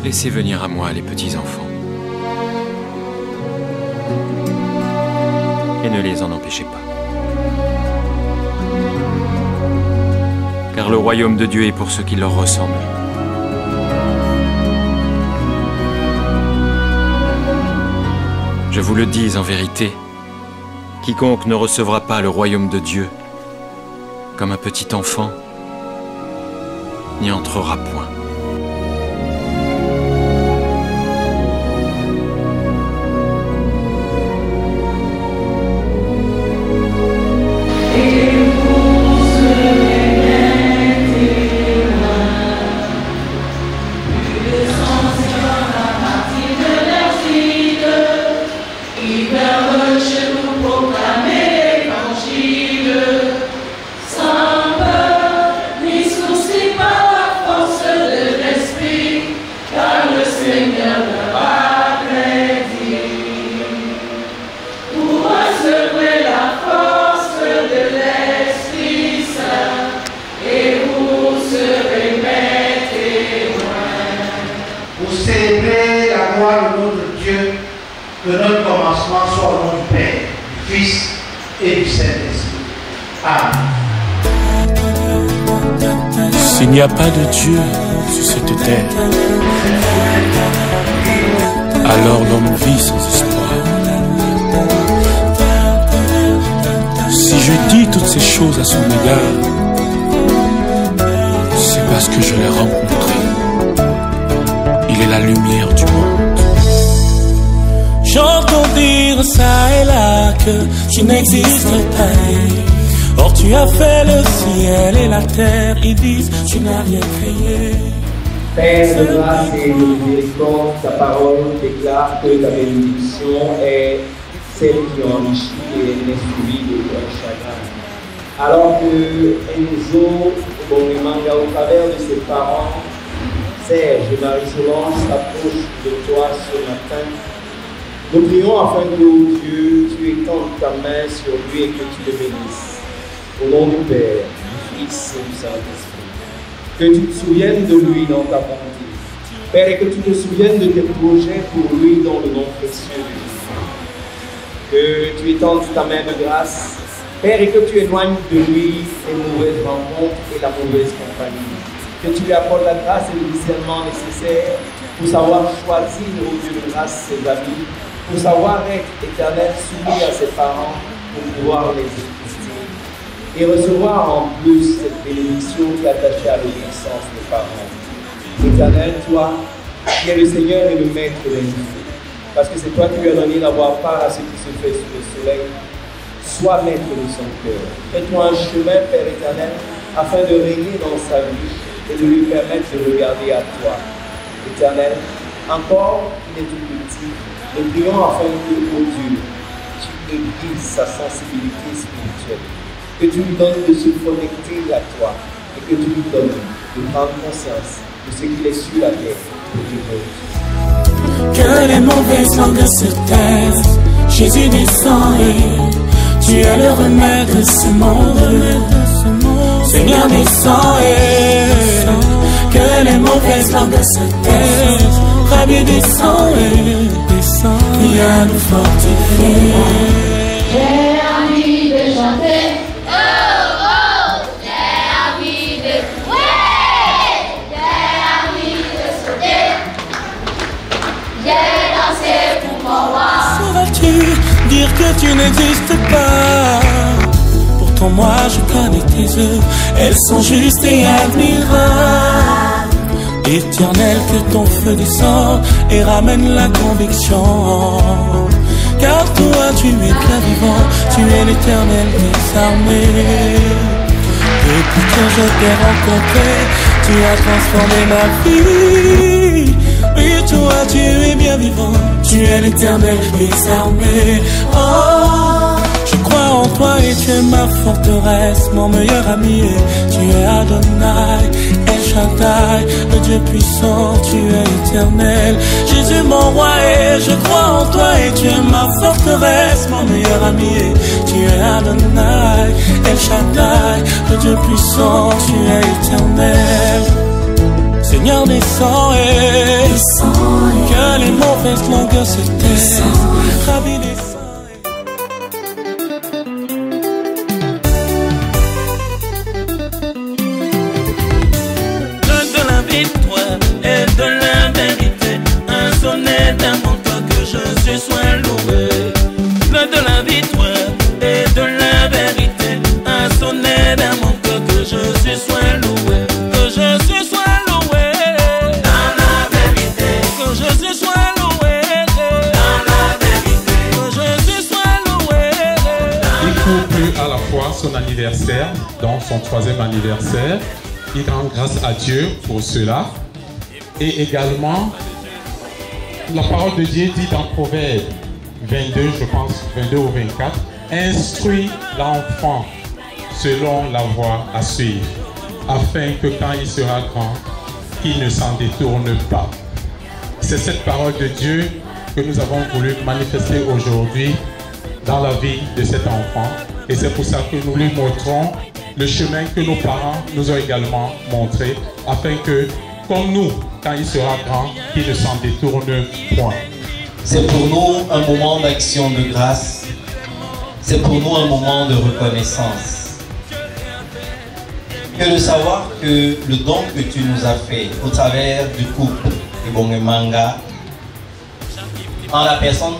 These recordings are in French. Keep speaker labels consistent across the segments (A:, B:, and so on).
A: Laissez venir à moi les petits-enfants. Et ne les en empêchez pas. Car le royaume de Dieu est pour ceux qui leur ressemblent. Je vous le dis en vérité, quiconque ne recevra pas le royaume de Dieu comme un petit enfant n'y entrera point.
B: Que notre commencement soit au nom du Père, du Fils et du Saint-Esprit. Amen.
C: S'il n'y a pas de Dieu sur cette terre, alors l'homme vit sans espoir. Si je dis toutes ces choses à son égard, c'est parce que je l'ai rencontré. Il est la lumière du monde. J'entends dire ça et là que tu n'existes pas. Or tu as fait le ciel et la terre. Ils disent tu n'as rien créé.
D: Père de grâce et de miséricorde, ta parole déclare que ta bénédiction est celle qui enrichit et n'est suivie de ton chagrin. Alors que Enzo Bonimanga, au travers de ses parents, Serge et Marie-Solange s'approchent de toi ce matin, nous prions afin que, oh Dieu, tu étendes ta main sur lui et que tu le bénisses. Au nom du Père, du Fils et du Saint-Esprit. Que tu te souviennes de lui dans ta bonté. Père, et que tu te souviennes de tes projets pour lui dans le nom précieux de Jésus. Que tu étendes ta main de grâce. Père, et que tu éloignes de lui les mauvaises rencontres et la mauvaise compagnie. Que tu lui apportes la grâce et le discernement nécessaires pour savoir choisir, au Dieu de grâce, ses amis, pour savoir être éternel, soumis à ses parents, pour pouvoir les écouter et recevoir en plus cette bénédiction qui est attachée à l'obéissance des parents. Éternel, toi, qui es le Seigneur et le Maître des vies, parce que c'est toi qui lui as donné d'avoir part à ce qui se fait sous le soleil, sois maître de son cœur. Fais-toi un chemin, Père éternel, afin de régner dans sa vie et de lui permettre de regarder à toi. Éternel, encore, il est tout petit. Nous prions afin que, oh Dieu, tu aiguises sa sensibilité spirituelle, que tu lui donnes de se connecter à toi et que tu lui donnes de prendre conscience de ce qu'il est sur la terre pour Dieu.
C: Que les mauvaises langues se taisent, Jésus descend et tu es le remède de ce monde. Seigneur descend et que les mauvaises langues se taisent, Rabbi descend et viens nous fortifier.
E: J'ai envie de chanter. Oh, oh, j'ai envie de jouer. J'ai envie de sauter. J'ai dansé pour mon roi.
C: Sauras-tu dire que tu n'existes pas? Pourtant moi je connais tes œuvres, elles sont justes et admirables. Éternel, que ton feu descend et ramène la conviction. Car toi tu es bien vivant, tu es l'Éternel des armées. Depuis que je t'ai rencontré, tu as transformé ma vie. Oui, toi tu es bien vivant, tu es l'Éternel des armées. Oh, je crois en toi et tu es ma forteresse, mon meilleur ami. Et tu es Adonai, El Shaddai, le Dieu puissant, tu es éternel. Jésus mon roi et je crois en toi et tu es ma forteresse, mon meilleur ami. Et tu es Adonai, El Shaddai, le Dieu puissant, tu es éternel. Seigneur descend et Que les mauvaises langues se taisent. Ravi des saints. De la victoire et de la vérité, un sonnet d'un mon cœur que Jésus soit loué. De la victoire et de la vérité, un sonnet d'un mon cœur que Jésus soit loué. Que Jésus soit loué dans la vérité. Que Jésus soit loué dans la vérité. Que Jésus soit loué.
F: Il couple à la fois son anniversaire, donc son 3e anniversaire. Il rend grâce à Dieu pour cela. Et également, la parole de Dieu dit dans Proverbe 22, je pense, 22 ou 24, instruis l'enfant selon la voie à suivre, afin que quand il sera grand, qu'il ne s'en détourne pas. C'est cette parole de Dieu que nous avons voulu manifester aujourd'hui dans la vie de cet enfant. Et c'est pour ça que nous lui montrons le chemin que nos parents nous ont également montré, afin que, comme nous, quand il sera grand, qu'il ne s'en détourne point.
G: C'est pour nous un moment d'action de grâce. C'est pour nous un moment de reconnaissance. Que de savoir que le don que tu nous as fait au travers du couple Ibonge Manga, en la personne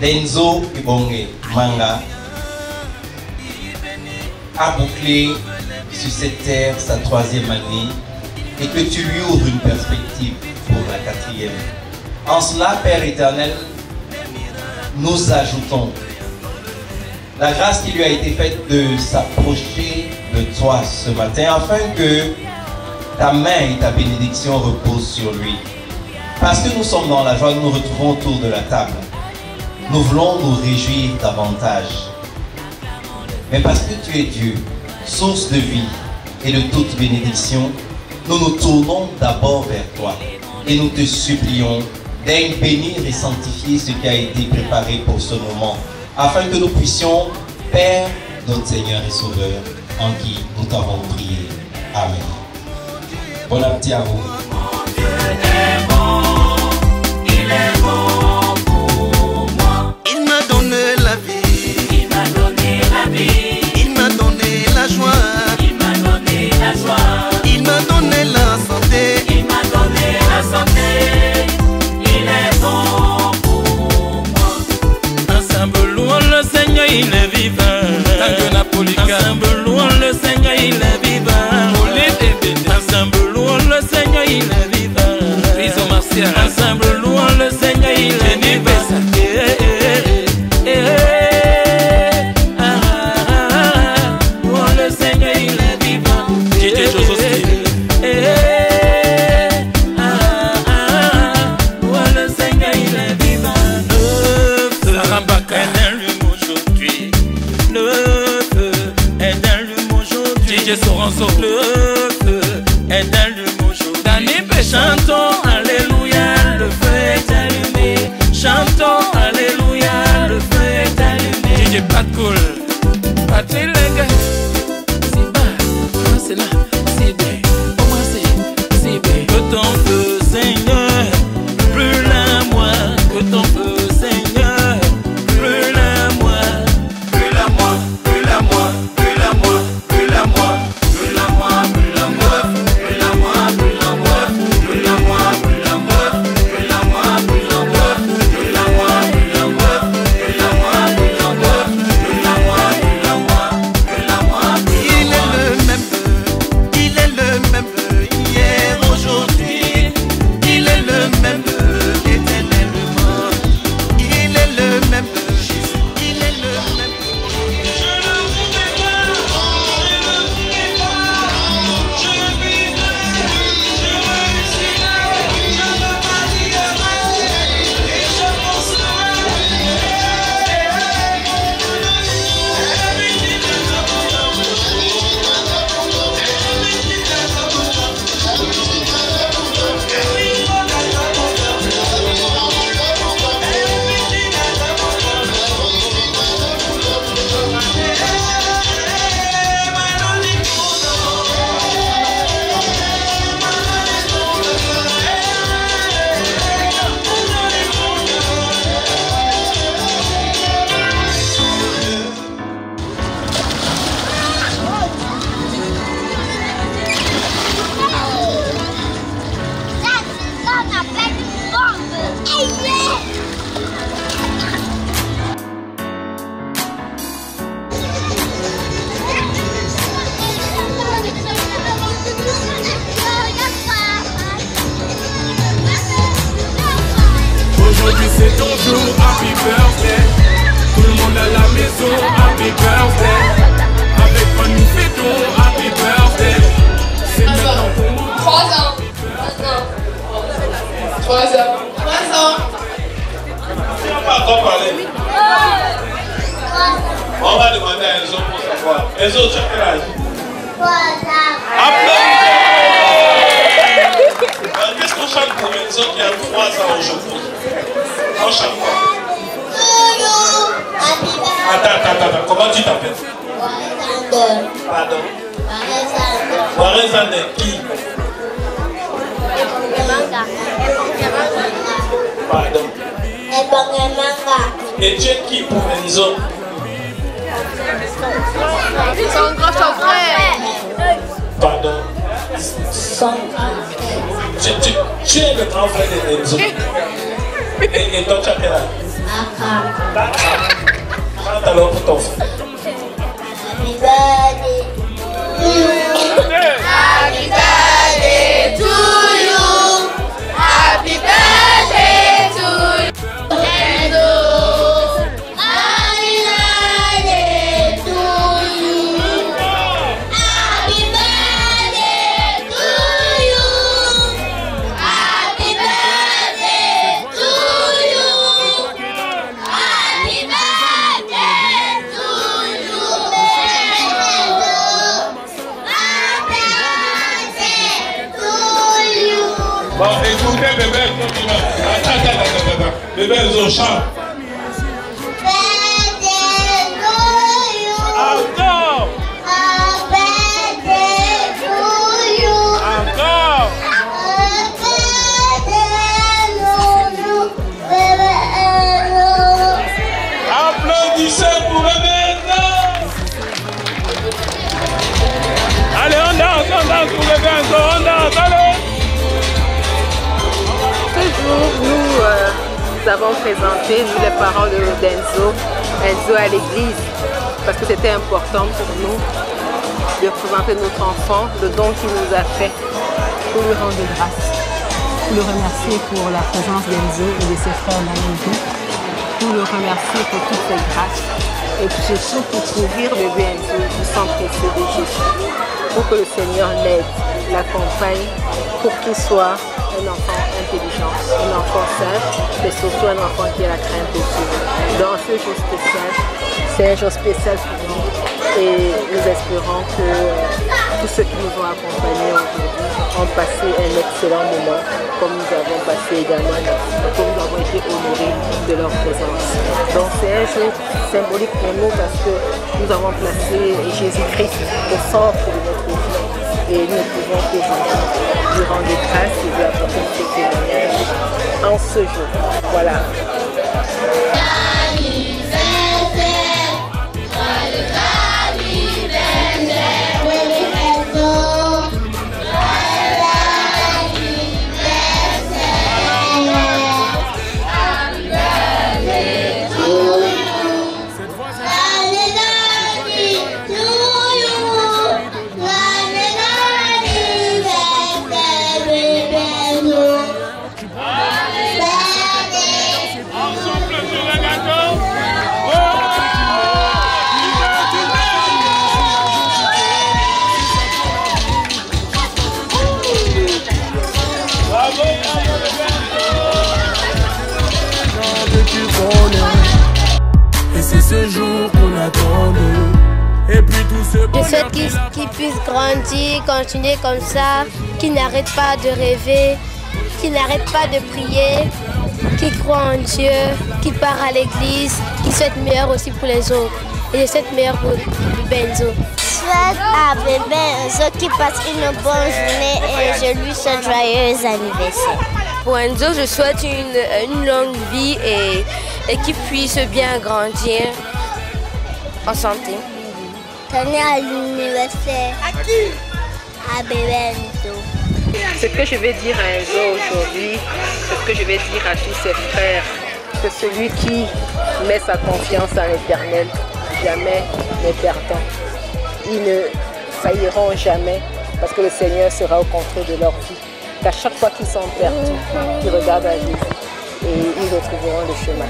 G: d'Enzo Ibonge Manga, a bouclé sur cette terre sa 3e année et que tu lui ouvres une perspective pour la 4e. En cela, Père éternel, nous ajoutons la grâce qui lui a été faite de s'approcher de toi ce matin afin que ta main et ta bénédiction reposent sur lui. Parce que nous sommes dans la joie, nous nous retrouvons autour de la table. Nous voulons nous réjouir davantage. Mais parce que tu es Dieu, source de vie et de toute bénédiction, nous nous tournons d'abord vers toi et nous te supplions d'aimer bénir et sanctifier ce qui a été préparé pour ce moment, afin que nous puissions, Père, notre Seigneur et Sauveur, en qui nous t'avons prié. Amen. Bon appétit à vous.
C: Il est bon pour moi. Il m'a donné la vie. Il m'a donné la vie. Il m'a donné la joie. Il m'a donné la joie. Il m'a donné la santé. Il m'a donné la santé. Il est bon pour moi. Ensemble louons le Seigneur, il est vivant. Ensemble louons le Seigneur, il est vivant. Ensemble louons le Seigneur, il C'est ton jour, happy birthday. Tout le monde à la maison, happy birthday. Avec moi nous fêtons, happy birthday. C'est maintenant pour moi.
E: 3 ans. 3 ans. 3 ans. 3 ans.
H: Si on va encore parler, on va demander à Enzo pour savoir. Enzo, tu as quel âge?
E: 3 ans.
H: Qu'est-ce qu'on chante pour Enzo qui a 3 ans aujourd'hui? On chante quoi? Attends, comment tu t'appelles? Pardon? Warezande, qui? Pardon? Et tu es qui pour Enzo?
E: Son grand frère.
H: Pardon? Tu es le grand frère de Enzo. Et toi, tu as quel âge? Chante alors pour ton frère.
E: Happy birthday to you. Happy birthday to you. Enzo. Happy birthday to you. Happy birthday to you. Happy birthday to you. Happy birthday to you.
H: Bon, écoutez, bébé, attends. Bébé, Enzo, chante. Encore. Encore. Applaudissez pour bébé Enzo. Allez, on danse pour bébé Enzo, on danse, allez.
I: Ce jour, nous avons présenté, nous les parents d'Enzo, Enzo à l'église, parce que c'était important pour nous de présenter notre enfant, le don qu'il nous a fait, pour lui rendre grâce, pour le remercier pour la présence d'Enzo et de ses frères dans nos vies, pour le remercier pour toutes ses grâces, et puis surtout pour couvrir le bébé Enzo du sang précieux de Jésus, pour que le Seigneur l'aide, l'accompagne, pour qu'il soit un enfant intelligent, un enfant sage, mais surtout un enfant qui a la crainte de Dieu. Dans ce jour spécial, c'est un jour spécial pour nous et nous espérons que tous ceux qui nous ont accompagnés aujourd'hui ont passé un excellent moment, comme nous avons passé également, comme nous avons été honorés de leur présence. Donc c'est un jour symbolique pour nous parce que nous avons placé Jésus-Christ au centre de notre vie. Et nous pouvons présenter lui rendre grâce et lui apporter ce témoignage en ce jour. Voilà.
C: Et c'est ce jour qu'on attendait. Et puis tout ce
E: Je souhaite qu'il puisse grandir, continuer comme ça, qu'il n'arrête pas de rêver, qu'il n'arrête pas de prier, qu'il croit en Dieu, qu'il part à l'église, qu'il souhaite meilleur aussi pour les autres. Et je souhaite meilleur pour Benzo.
J: Je souhaite à bébé Enzo qu'il passe une bonne journée et je lui souhaite joyeux anniversaire.
E: Pour Enzo, je souhaite une longue vie et qu'il puisse bien grandir en santé.
J: Tenez à l'université. À qui? À bébé Enzo.
I: Ce que je vais dire à Enzo aujourd'hui, ce que je vais dire à tous ses frères, que celui qui met sa confiance en l'Éternel, jamais n'est perdant. Ils ne failliront jamais parce que le Seigneur sera au contrôle de leur vie. Qu'à chaque fois qu'ils sont perdus, ils regardent à Jésus et ils retrouveront le chemin.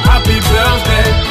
C: Happy birthday.